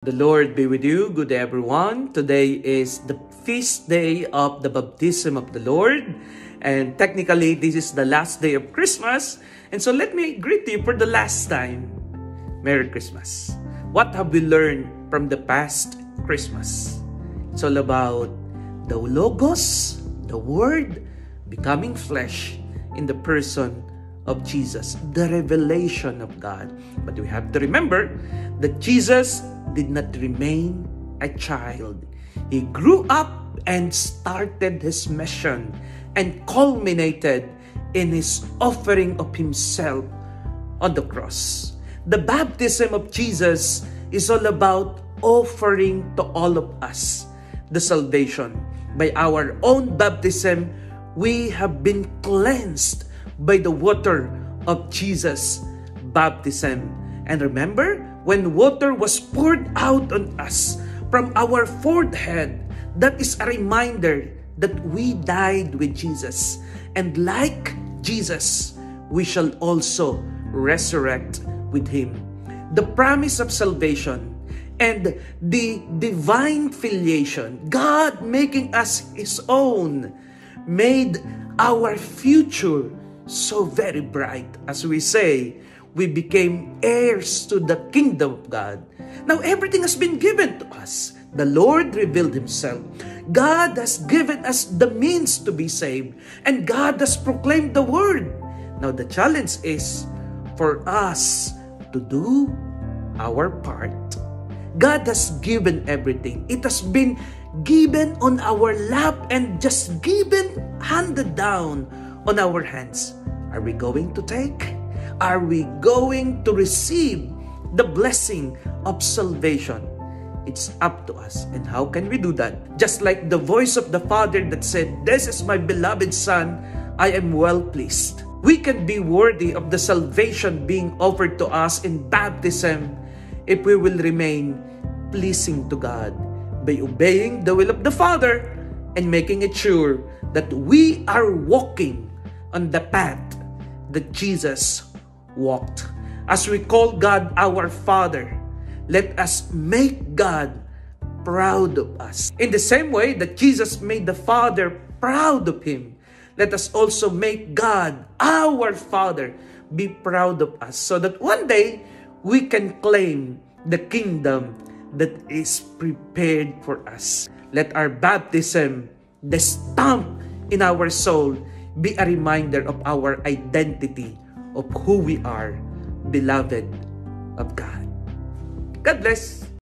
The Lord be with you. Good day, everyone. Today is the feast day of the baptism of the Lord. And technically, this is the last day of Christmas. And so let me greet you for the last time. Merry Christmas. What have we learned from the past Christmas? It's all about the Logos, the Word, becoming flesh in the person of Jesus, the revelation of God. But we have to remember that Jesus did not remain a child. He grew up and started his mission and culminated in his offering of himself on the cross. The baptism of Jesus is all about offering to all of us the salvation. By our own baptism, we have been cleansed by the water of Jesus' baptism. And remember, when water was poured out on us from our forehead, that is a reminder that we died with Jesus. And like Jesus, we shall also resurrect with Him. The promise of salvation and the divine filiation, God making us His own, made our future so very bright. As we say, we became heirs to the kingdom of God. Now everything has been given to us. The Lord revealed Himself. God has given us the means to be saved. And God has proclaimed the word. Now the challenge is for us to do our part. God has given everything. It has been given on our lap and just given, handed down on our hands. Are we going to take? Are we going to receive the blessing of salvation? It's up to us. And how can we do that? Just like the voice of the Father that said, "This is my beloved Son, I am well pleased." We can be worthy of the salvation being offered to us in baptism if we will remain pleasing to God by obeying the will of the Father and making it sure that we are walking on the path that Jesus walked. As we call God our Father, let us make God proud of us. In the same way that Jesus made the Father proud of Him, let us also make God our Father be proud of us, so that one day we can claim the kingdom that is prepared for us. Let our baptism, the stamp in our soul, be a reminder of our identity, of who we are, beloved of God. God bless.